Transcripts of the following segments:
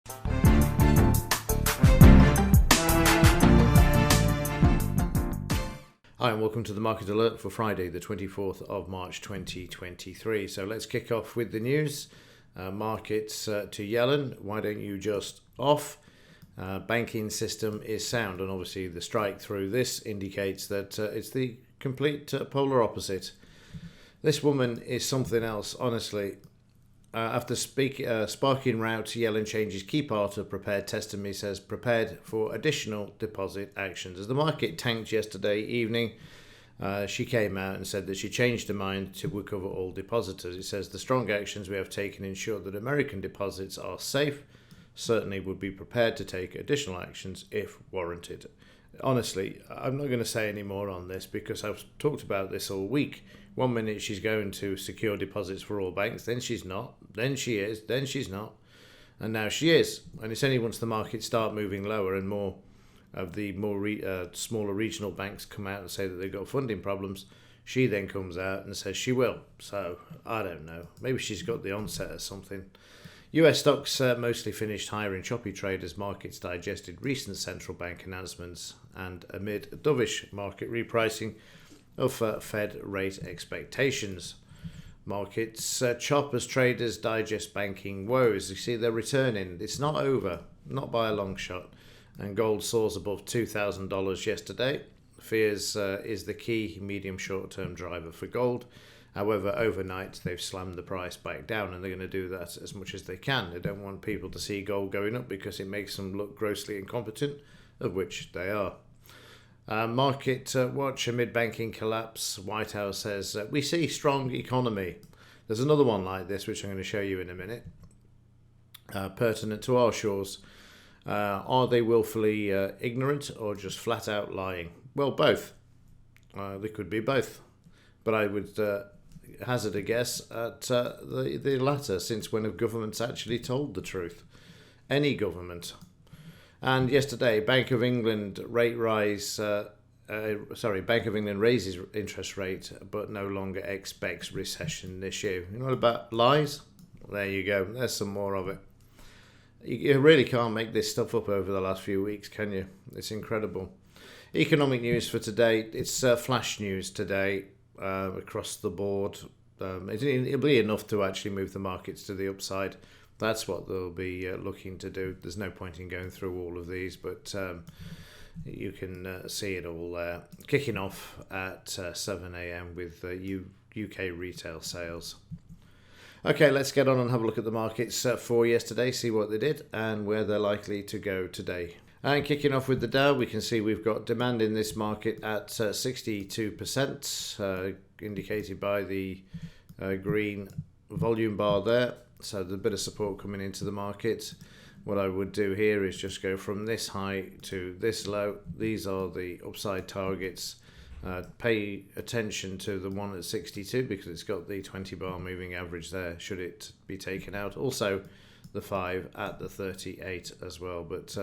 Hi and welcome to the Market Alert for Friday the 24th of March 2023. So let's kick off with the news. Markets to Yellen, why don't you just off? Banking system is sound, and obviously the strike through this indicates that it's the complete polar opposite. This woman is something else, honestly. After sparking rout, Yellen changes key part of prepared testimony, says prepared for additional deposit actions. As the market tanked yesterday evening, she came out and said that she changed her mind to recover all depositors. It says the strong actions we have taken ensure that American deposits are safe. Certainly would be prepared to take additional actions if warranted. Honestly, I'm not going to say any more on this because I've talked about this all week. 1 minute she's going to secure deposits for all banks, then she's not, then she is, then she's not, and now she is. And it's only once the markets start moving lower and more of the smaller regional banks come out and say that they've got funding problems, she then comes out and says she will. So I don't know, maybe she's got the onset or something. US stocks mostly finished higher in choppy trade as markets digested recent central bank announcements and amid dovish market repricing of Fed rate expectations. Markets chop as traders digest banking woes. You see, they're returning. It's not over, not by a long shot. And gold soars above $2,000 yesterday. Fears is the key medium short-term driver for gold. However, overnight they've slammed the price back down, and they're going to do that as much as they can. They don't want people to see gold going up because it makes them look grossly incompetent, of which they are. Market watch amid banking collapse. White House says we see strong economy. There's another one like this which I'm going to show you in a minute, pertinent to our shores. Are they willfully ignorant or just flat out lying? Well, both. They could be both, but I would hazard a guess at the latter, since when have governments actually told the truth? Any government. And yesterday, Bank of England raises interest rate, but no longer expects recession this year. You know about lies? There you go. There's some more of it. You really can't make this stuff up over the last few weeks, can you? It's incredible. Economic news for today. It's flash news today across the board. It'll be enough to actually move the markets to the upside. That's what they'll be looking to do. There's no point in going through all of these, but you can see it all there. Kicking off at 7 a.m. with UK retail sales. Okay, let's get on and have a look at the markets for yesterday, see what they did and where they're likely to go today. And kicking off with the Dow, we can see we've got demand in this market at 62%, indicated by the green volume bar there. So there's a bit of support coming into the market. What I would do here is just go from this high to this low. These are the upside targets. Pay attention to the one at 62 because it's got the 20 bar moving average there should it be taken out. Also the 5 at the 38 as well. But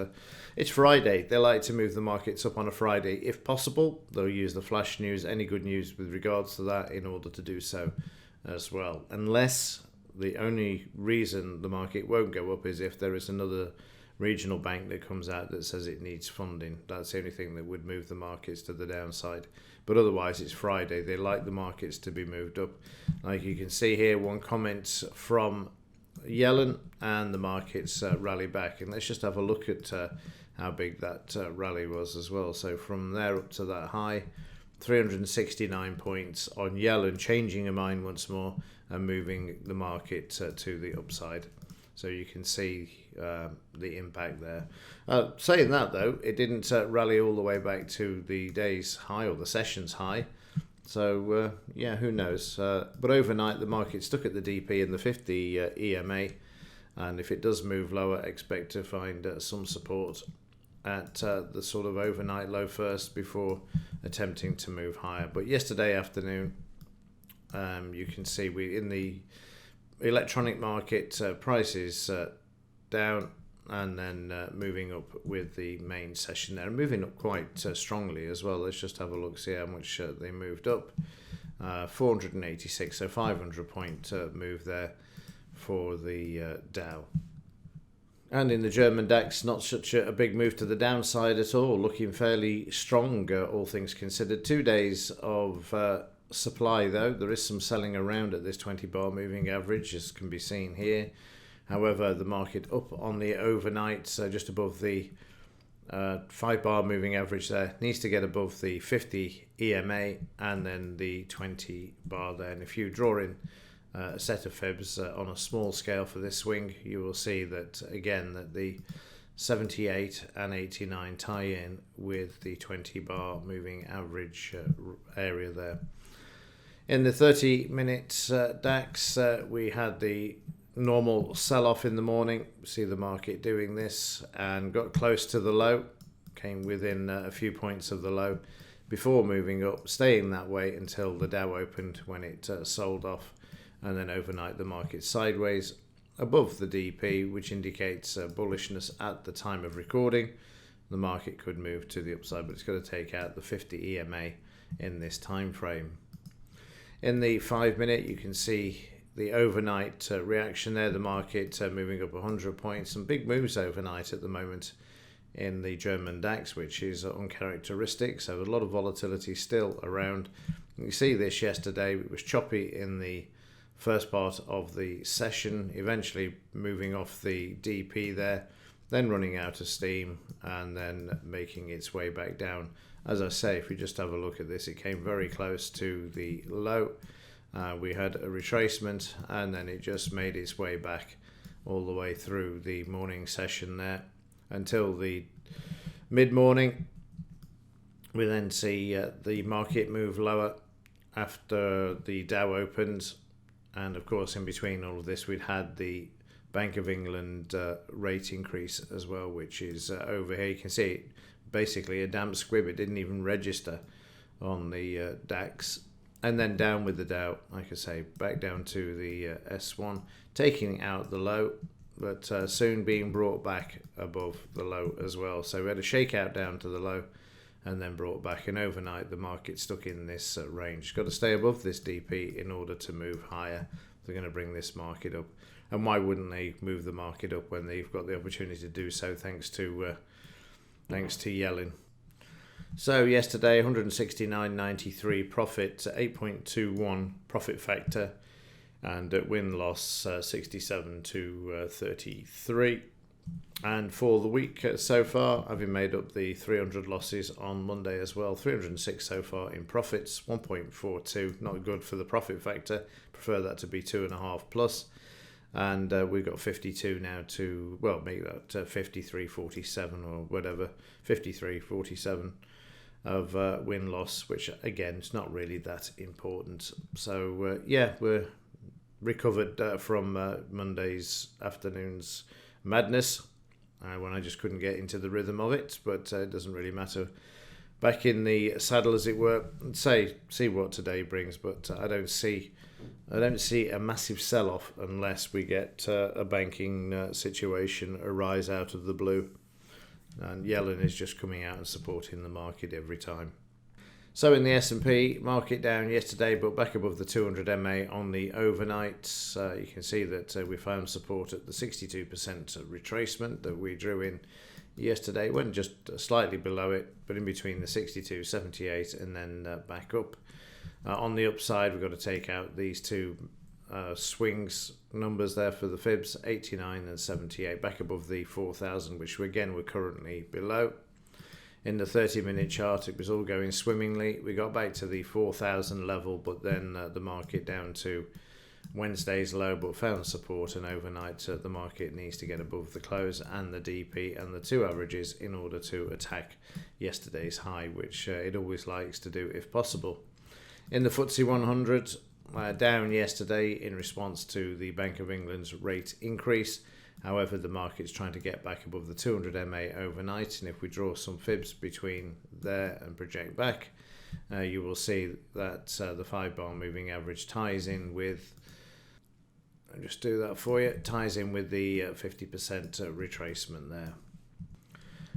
it's Friday. They like to move the markets up on a Friday if possible. They'll use the flash news, any good news with regards to that, in order to do so as well. Unless the only reason the market won't go up is if there is another regional bank that comes out that says it needs funding. That's the only thing that would move the markets to the downside. But otherwise, it's Friday. They like the markets to be moved up. Like you can see here, one comment from Yellen, and the markets rally back. And let's just have a look at how big that rally was as well. So from there up to that high, 369 points on Yellen, changing her mind once more and moving the market to the upside. So you can see the impact there. Saying that though, it didn't rally all the way back to the day's high or the session's high. So yeah, who knows? But overnight the market stuck at the DP and the 50 EMA, and if it does move lower, expect to find some support at the sort of overnight low first before attempting to move higher. But yesterday afternoon, you can see we in the electronic market prices down and then moving up with the main session there, moving up quite strongly as well. Let's just have a look, see how much they moved up. 486, so 500 point move there for the Dow. And in the German DAX, not such a big move to the downside at all, looking fairly strong, all things considered. 2 days of supply, though. There is some selling around at this 20-bar moving average, as can be seen here. However, the market up on the overnight, so just above the 5-bar moving average there, needs to get above the 50 EMA and then the 20-bar there. And if you draw in a set of fibs on a small scale for this swing, you will see that again that the 78 and 89 tie in with the 20-bar moving average area there. In the 30-minute DAX, we had the normal sell-off in the morning. See the market doing this and got close to the low, came within a few points of the low before moving up, staying that way until the Dow opened, when it sold off. And then overnight the market sideways above the DP, which indicates bullishness at the time of recording. The market could move to the upside, but it's got to take out the 50 EMA in this time frame. In the 5-minute, you can see the overnight reaction there. The market moving up 100 points. Some big moves overnight at the moment in the German DAX, which is uncharacteristic. So a lot of volatility still around. You see this yesterday. It was choppy in the first part of the session, eventually moving off the DP there, then running out of steam and then making its way back down. As I say, if we just have a look at this, it came very close to the low. We had a retracement and then it just made its way back all the way through the morning session there until the mid-morning. We then see the market move lower after the Dow opens. And of course, in between all of this, we'd had the Bank of England rate increase as well, which is over here. You can see it, basically a damp squib. It didn't even register on the DAX. And then down with the Dow, like I say, back down to the S1, taking out the low, but soon being brought back above the low as well. So we had a shakeout down to the low and then brought back, and overnight the market stuck in this range. Got to stay above this DP in order to move higher. They're going to bring this market up, and why wouldn't they move the market up when they've got the opportunity to do so, thanks to Yellen. So yesterday, 169.93 profit, 8.21 profit factor, and win-loss 67 to 33. And for the week so far, having made up the 300 losses on Monday as well, 306 so far in profits, 1.42, not good for the profit factor. Prefer that to be 2.5 plus. And we've got 52 now to, well, make that 53.47 or whatever, 53.47 of win-loss, which again, it's not really that important. So yeah, we're recovered from Monday's afternoon's madness when I just couldn't get into the rhythm of it, but it doesn't really matter. Back in the saddle, as it were, and see what today brings, but I don't see a massive sell-off unless we get a banking situation arise out of the blue, and Yellen is just coming out and supporting the market every time. So in the S&P, market down yesterday, but back above the 200 MA on the overnight. You can see that we found support at the 62% retracement that we drew in yesterday. Went just slightly below it, but in between the 62, 78, and then back up. On the upside, we've got to take out these two swings numbers there for the fibs, 89 and 78, back above the 4,000, which again we're currently below. In the 30-minute chart, it was all going swimmingly. We got back to the 4,000 level, but then the market down to Wednesday's low, but found support, and overnight the market needs to get above the close and the DP and the two averages in order to attack yesterday's high, which it always likes to do if possible. In the FTSE 100, down yesterday in response to the Bank of England's rate increase. However, the market's trying to get back above the 200 MA overnight, and if we draw some fibs between there and project back, you will see that the 5-bar moving average ties in with, I'll just do that for you, ties in with the 50% retracement there.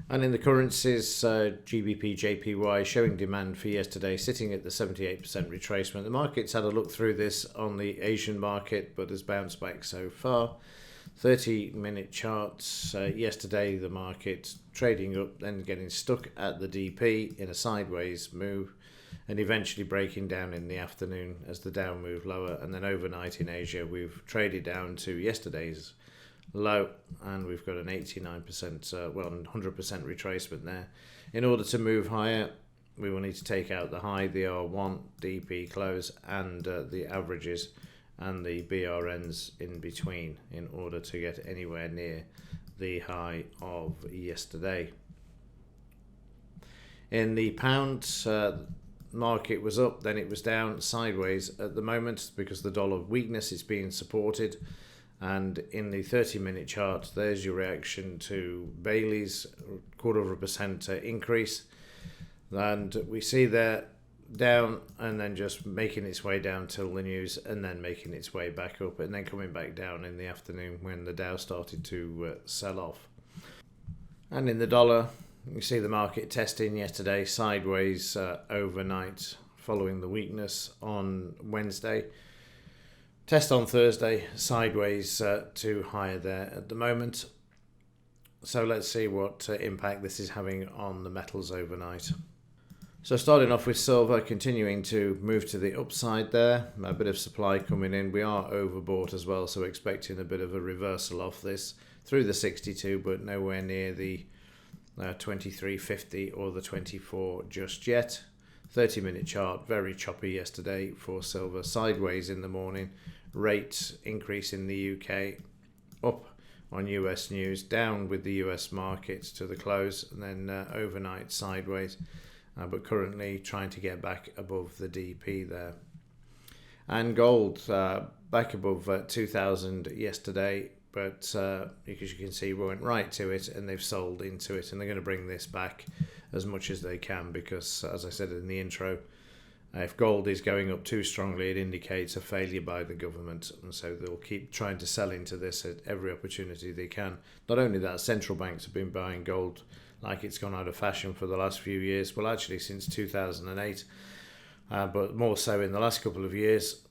And in the currencies, GBP, JPY showing demand for yesterday, sitting at the 78% retracement. The market's had a look through this on the Asian market, but has bounced back so far. 30-minute charts, yesterday the market trading up, then getting stuck at the DP in a sideways move, and eventually breaking down in the afternoon as the Dow moved lower. And then overnight in Asia, we've traded down to yesterday's low, and we've got an 89%, 100% retracement there. In order to move higher, we will need to take out the high, the R1 DP close, and the averages and the BRNs in between in order to get anywhere near the high of yesterday. In the pound, market was up, then it was down sideways at the moment because the dollar weakness is being supported. And in the 30-minute chart, there's your reaction to Bailey's 0.25% increase, and we see there down and then just making its way down till the news, and then making its way back up, and then coming back down in the afternoon when the Dow started to sell off. And in the dollar, you see the market testing yesterday sideways overnight following the weakness on Wednesday. Test on Thursday, sideways to higher there at the moment. So let's see what impact this is having on the metals overnight. So starting off with silver, continuing to move to the upside there. A bit of supply coming in. We are overbought as well, so expecting a bit of a reversal off this through the 62, but nowhere near the 23.50 or the 24 just yet. 30-minute chart, very choppy yesterday for silver. Sideways in the morning. Rate increase in the UK, up on US news, down with the US markets to the close, and then overnight sideways. But currently trying to get back above the DP there. And gold back above 2,000 yesterday, but because you can see we went right to it and they've sold into it, and they're going to bring this back as much as they can because, as I said in the intro, if gold is going up too strongly, it indicates a failure by the government, and so they'll keep trying to sell into this at every opportunity they can. Not only that, central banks have been buying gold like it's gone out of fashion for the last few years. Well, actually since 2008, but more so in the last couple of years,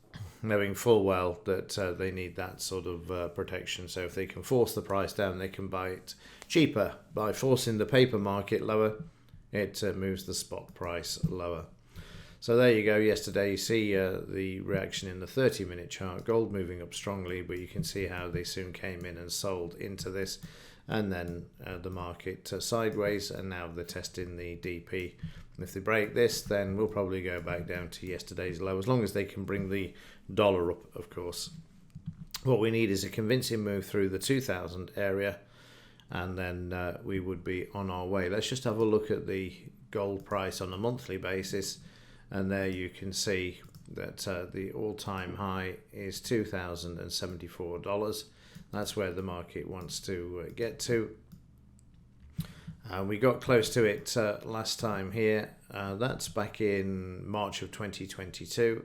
knowing full well that they need that sort of protection. So if they can force the price down, they can buy it cheaper. By forcing the paper market lower, it moves the spot price lower. So there you go. Yesterday, you see the reaction in the 30-minute chart. Gold moving up strongly, but you can see how they soon came in and sold into this. And then the market sideways, and now they're testing the DP. And if they break this, then we'll probably go back down to yesterday's low, as long as they can bring the dollar up, of course. What we need is a convincing move through the 2,000 area, and then we would be on our way. Let's just have a look at the gold price on a monthly basis, and there you can see that the all-time high is $2,074. That's where the market wants to get to. We got close to it last time here. That's back in March of 2022.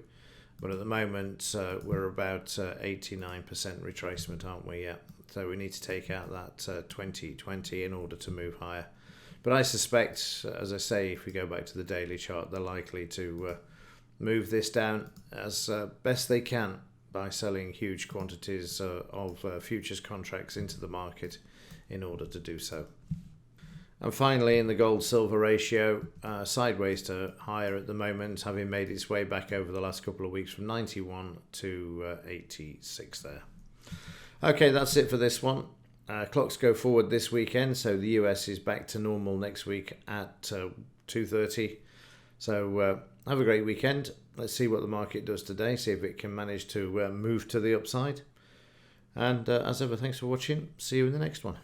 But at the moment, we're about 89% retracement, aren't we? Yeah. So we need to take out that 2020 in order to move higher. But I suspect, as I say, if we go back to the daily chart, they're likely to move this down as best they can by selling huge quantities of futures contracts into the market in order to do so. And finally, in the gold-silver ratio, sideways to higher at the moment, having made its way back over the last couple of weeks from 91 to 86 there. Okay, that's it for this one. Clocks go forward this weekend, so the US is back to normal next week at 2:30. So have a great weekend. Let's see what the market does today, see if it can manage to move to the upside. And as ever, thanks for watching. See you in the next one.